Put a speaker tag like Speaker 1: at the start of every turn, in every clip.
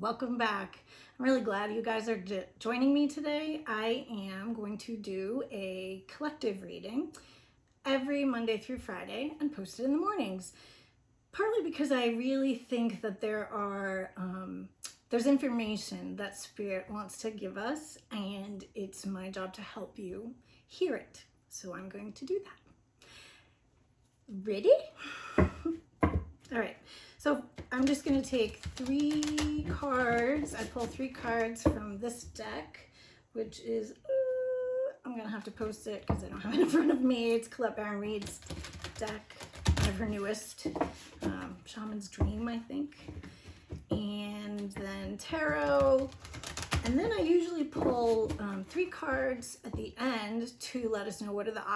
Speaker 1: welcome back. I'm really glad you guys are joining me today. I am going to do a collective reading every Monday through Friday and post it in the mornings. Partly because I really think that there's information that Spirit wants to give us, and it's my job to help you hear it. So I'm going to do that. Ready? All right. So I'm just going to take 3 cards. I pull 3 cards from this deck, which is, I'm going to have to post it because I don't have it in front of me. It's Colette Baron-Reid's deck, one of her newest, Shaman's Dream, I think. And then tarot. And then I usually pull 3 cards at the end to let us know what are the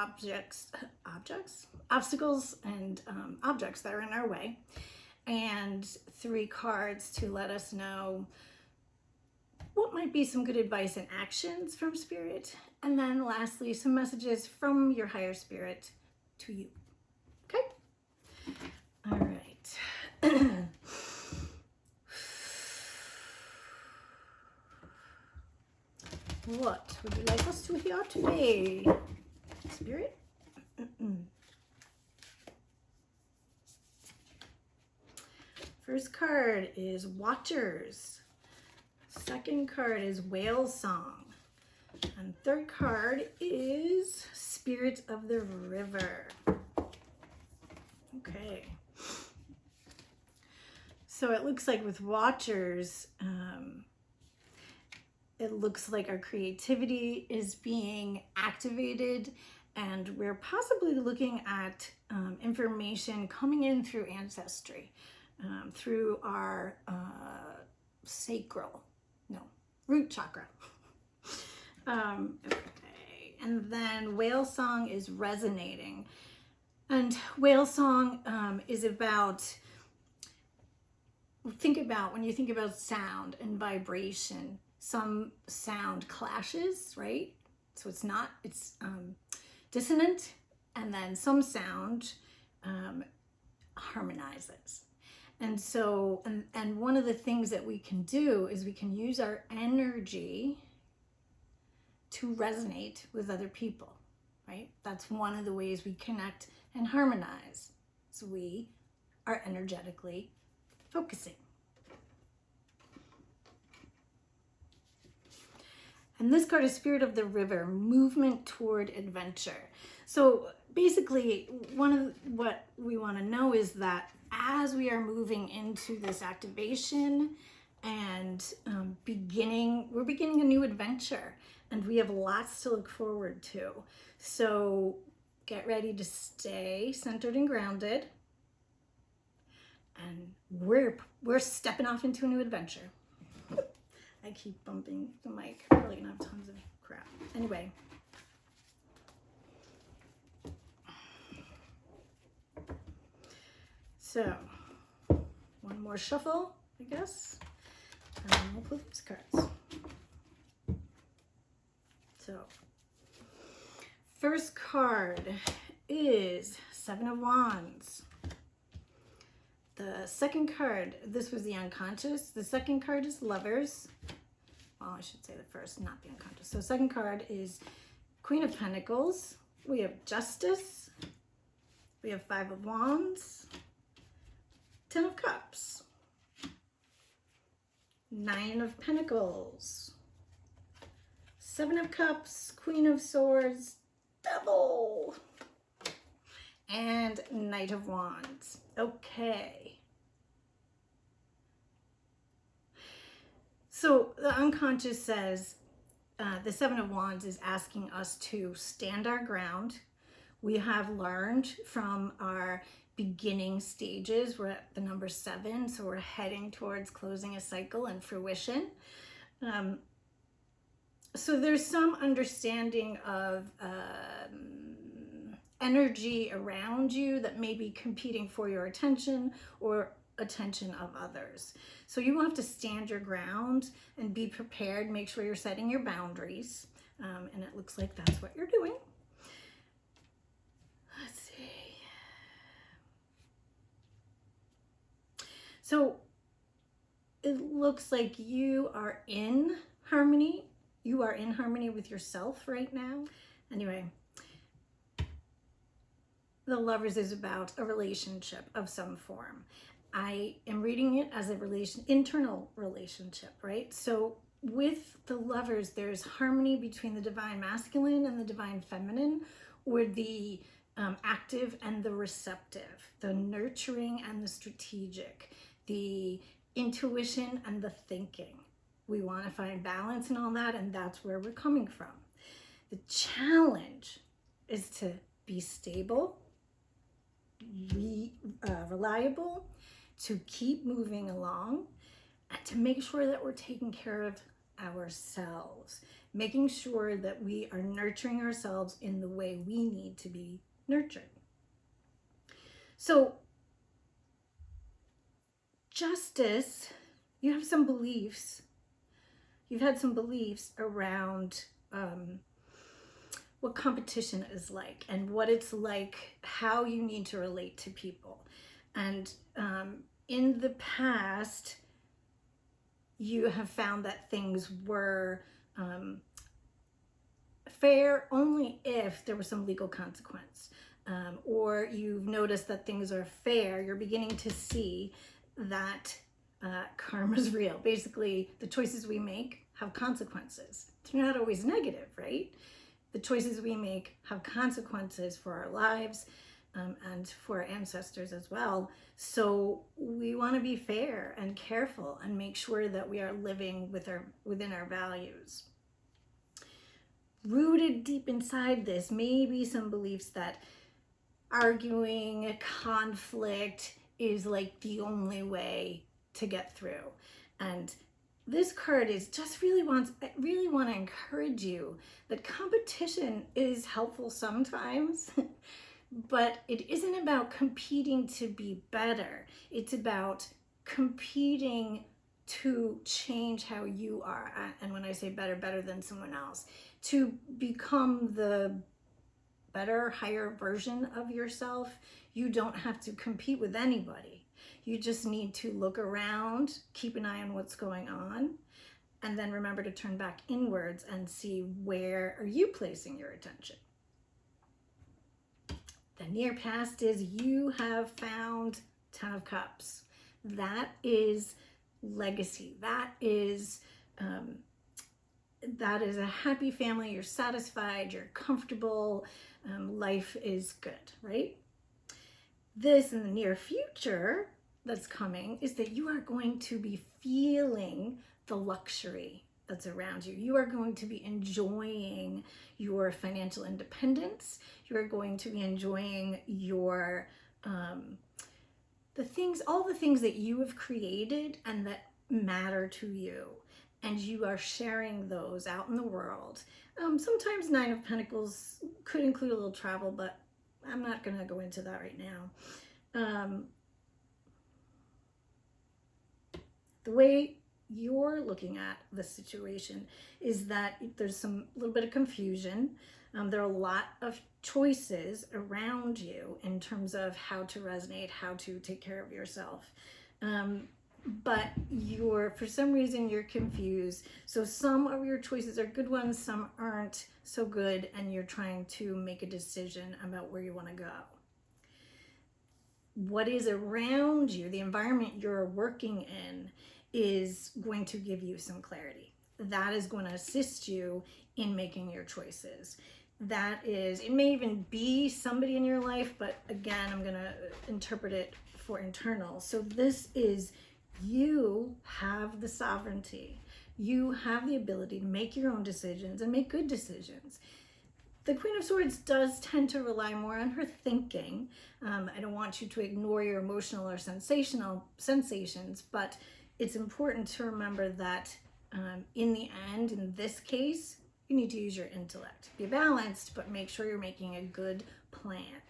Speaker 1: obstacles and objects that are in our way. And 3 cards to let us know what might be some good advice and actions from Spirit. And then lastly, some messages from your higher spirit to you. Okay? All right. What would you like us to hear today, Spirit? First card is Watchers. Second card is Whale Song. And third card is Spirit of the River. Okay. So it looks like with Watchers, it looks like our creativity is being activated, and we're possibly looking at information coming in through ancestry. Through our root chakra. Okay, and then Whale Song is resonating. And Whale Song is about, when you think about sound and vibration, some sound clashes, right? So it's dissonant, and then some sound harmonizes. And so, and one of the things that we can do is we can use our energy to resonate with other people, right? That's one of the ways we connect and harmonize. So we are energetically focusing. And this card is Spirit of the River, movement toward adventure. So basically, what we want to know is that as we are moving into this activation and we're beginning a new adventure, and we have lots to look forward to. So get ready to stay centered and grounded, and we're stepping off into a new adventure. I keep bumping the mic. I'm probably gonna have tons of crap. Anyway. So, one more shuffle, I guess, and we'll pull these cards. So, first card is 7 of Wands. The second card, this was the unconscious. The second card is Lovers. Well, I should say the first, not the unconscious. So, second card is Queen of Pentacles. We have Justice. We have 5 of Wands. 10 of Cups, 9 of Pentacles, 7 of Cups, Queen of Swords, Devil, and Knight of Wands. Okay. So the unconscious says, the 7 of Wands is asking us to stand our ground. We have learned from our beginning stages. We're at the number 7, so we're heading towards closing a cycle and fruition. So there's some understanding of energy around you that may be competing for your attention or attention of others. So you have to stand your ground and be prepared. Make sure you're setting your boundaries. And it looks like that's what you're doing. Let's see. So it looks like you are in harmony. You are in harmony with yourself right now. Anyway, the Lovers is about a relationship of some form. I am reading it as a internal relationship, right? So with the Lovers, there's harmony between the divine masculine and the divine feminine, or the active and the receptive, the nurturing and the strategic, the intuition and the thinking. We want to find balance in all that, and that's where we're coming from. The challenge is to be stable, reliable, to keep moving along, and to make sure that we're taking care of ourselves, making sure that we are nurturing ourselves in the way we need to be nurtured. So, Justice, you have some beliefs. You've had some beliefs around what competition is like and what it's like, how you need to relate to people. And in the past, you have found that things were fair only if there was some legal consequence. Or you've noticed that things are fair. You're beginning to see that karma is real. Basically, the choices we make have consequences. They're not always negative, right? The choices we make have consequences for our lives and for our ancestors as well. So we want to be fair and careful and make sure that we are living within our values. Rooted deep inside this may be some beliefs that arguing, conflict is like the only way to get through. And this card is just really want to encourage you that competition is helpful sometimes, but it isn't about competing to be better. It's about competing to change how you are. And when I say better than someone else, to become the better, higher version of yourself. You don't have to compete with anybody. You just need to look around, keep an eye on what's going on, and then remember to turn back inwards and see, where are you placing your attention? The near past is you have found 10 of Cups. That is legacy. That is a happy family. You're satisfied, you're comfortable, life is good, right? This in the near future that's coming is that you are going to be feeling the luxury that's around you. You are going to be enjoying your financial independence. You are going to be enjoying your all the things that you have created and that matter to you. And you are sharing those out in the world. Sometimes Nine of Pentacles could include a little travel, but I'm not going to go into that right now. The way you're looking at the situation is that there's a little bit of confusion. There are a lot of choices around you in terms of how to resonate, how to take care of yourself. But for some reason you're confused. So some of your choices are good ones, some aren't so good, and you're trying to make a decision about where you want to go. What is around you, the environment you're working in, is going to give you some clarity. That is going to assist you in making your choices. It may even be somebody in your life, but again, I'm going to interpret it for internal. So this is, you have the sovereignty. You have the ability to make your own decisions and make good decisions. The Queen of Swords does tend to rely more on her thinking. I don't want you to ignore your emotional or sensational sensations, but it's important to remember that in the end, in this case, you need to use your intellect. Be balanced, but make sure you're making a good plan.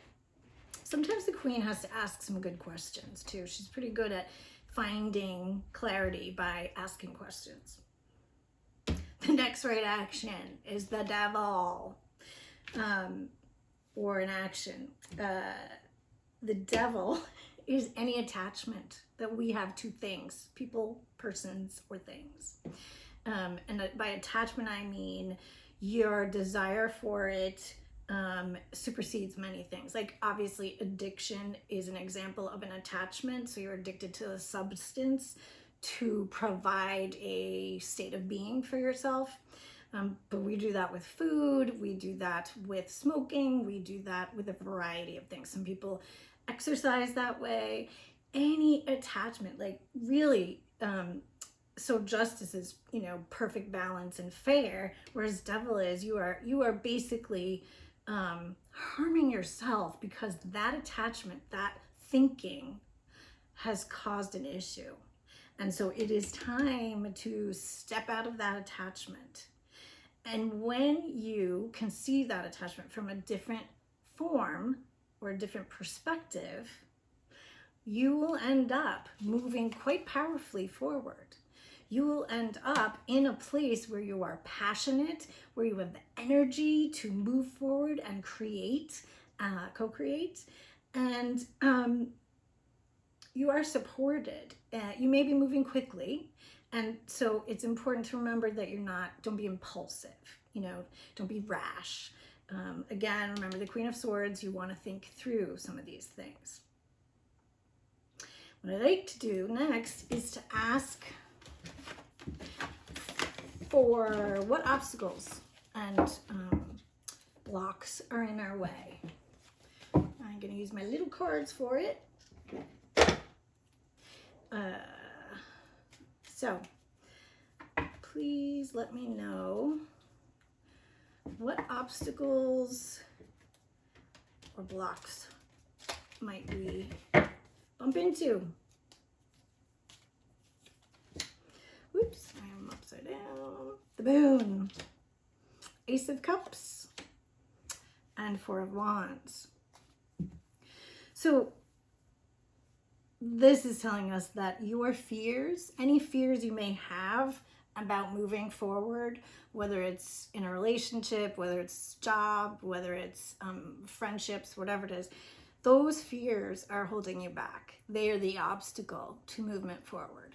Speaker 1: Sometimes the Queen has to ask some good questions too. She's pretty good at finding clarity by asking questions. The next right action is the Devil, or an action. The Devil is any attachment that we have to things, people, persons, or things. And by attachment, I mean your desire for it supersedes many things. Like obviously addiction is an example of an attachment. So you're addicted to a substance to provide a state of being for yourself. But we do that with food, we do that with smoking, we do that with a variety of things. Some people exercise that way. Any attachment, like really, so justice is, you know, perfect balance and fair, whereas devil is you are basically harming yourself because that attachment, that thinking has caused an issue. And so it is time to step out of that attachment. And when you conceive that attachment from a different form or a different perspective, you will end up moving quite powerfully forward. You will end up in a place where you are passionate, where you have the energy to move forward and create, co-create, and you are supported. You may be moving quickly, and so it's important to remember that don't be impulsive, you know, don't be rash. Again, remember the Queen of Swords, you want to think through some of these things. What I like to do next is to ask for what obstacles and blocks are in our way. I'm going to use my little cards for it. So please let me know what obstacles or blocks might we bump into. Whoops, I am upside down. The Moon, Ace of Cups, and Four of Wands. So this is telling us that your fears, any fears you may have about moving forward, whether it's in a relationship, whether it's job, whether it's friendships, whatever it is, those fears are holding you back. They are the obstacle to movement forward.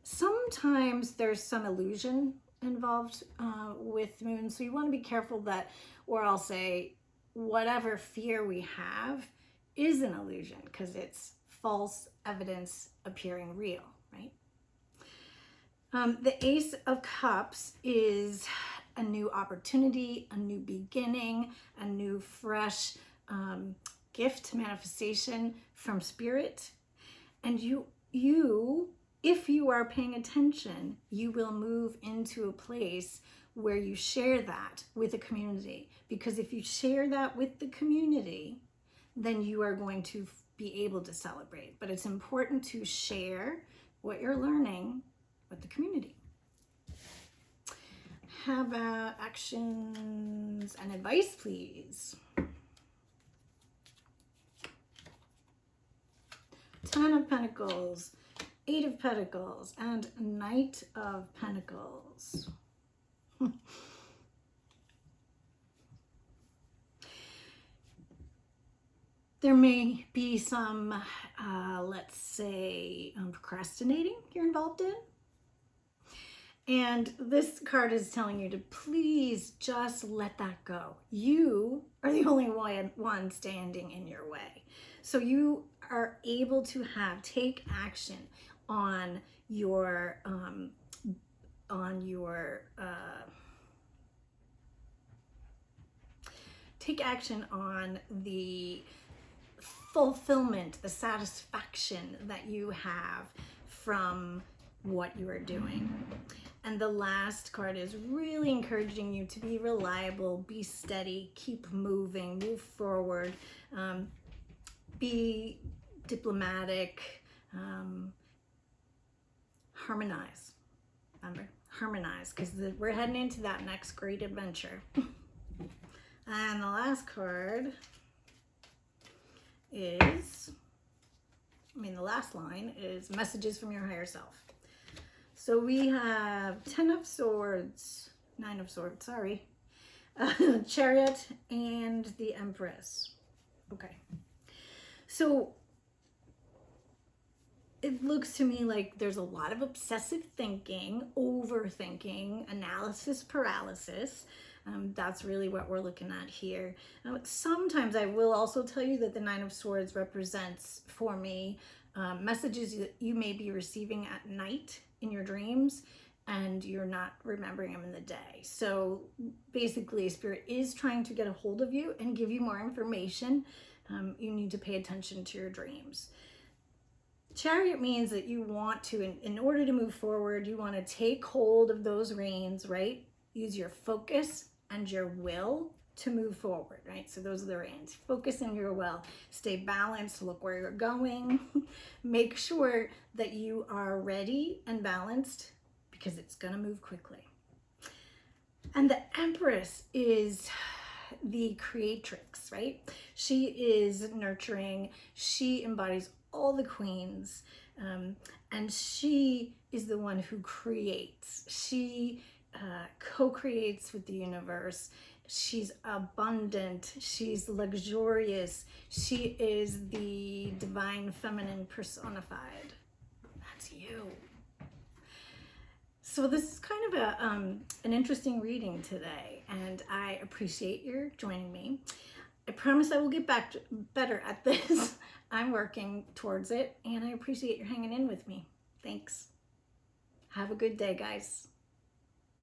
Speaker 1: Sometimes there's some illusion involved with Moon, so you want to be careful that, or I'll say, whatever fear we have is an illusion because it's false evidence appearing real, right? The Ace of Cups is a new opportunity, a new beginning, a new fresh gift manifestation from spirit. And if you are paying attention, you will move into a place where you share that with the community. Because if you share that with the community, then you are going to be able to celebrate. But it's important to share what you're learning with the community. How about actions and advice, please? 10 of Pentacles, 8 of Pentacles, and Knight of Pentacles. There may be some, let's say, procrastinating you're involved in. And this card is telling you to please just let that go. You are the only one standing in your way. So you are able to take action on your take action on the fulfillment, the satisfaction that you have from what you are doing. And the last card is really encouraging you to be reliable, be steady, keep moving, move forward, be diplomatic, harmonize. Remember, harmonize, because we're heading into that next great adventure. And the last card is, the last line is messages from your higher self. So we have 10 of Swords, 9 of Swords, sorry, Chariot, and the Empress. Okay. So it looks to me like there's a lot of obsessive thinking, overthinking, analysis paralysis. That's really what we're looking at here. Sometimes I will also tell you that the Nine of Swords represents for me messages that you may be receiving at night in your dreams and you're not remembering them in the day. So basically, Spirit is trying to get a hold of you and give you more information. You need to pay attention to your dreams. Chariot means that you want to, in order to move forward, you want to take hold of those reins, right? Use your focus and your will to move forward, right? So those are the reins. Focus on your will. Stay balanced. Look where you're going. Make sure that you are ready and balanced because it's going to move quickly. And the Empress is the creatrix, right? She is nurturing. She embodies all the queens, and she is the one who creates. She co-creates with the universe. She's abundant. She's luxurious. She is the divine feminine personified. That's you. So this is kind of an interesting reading today, and I appreciate your joining me. I promise I will get back better at this. I'm working towards it, and I appreciate your hanging in with me. Thanks. Have a good day, guys.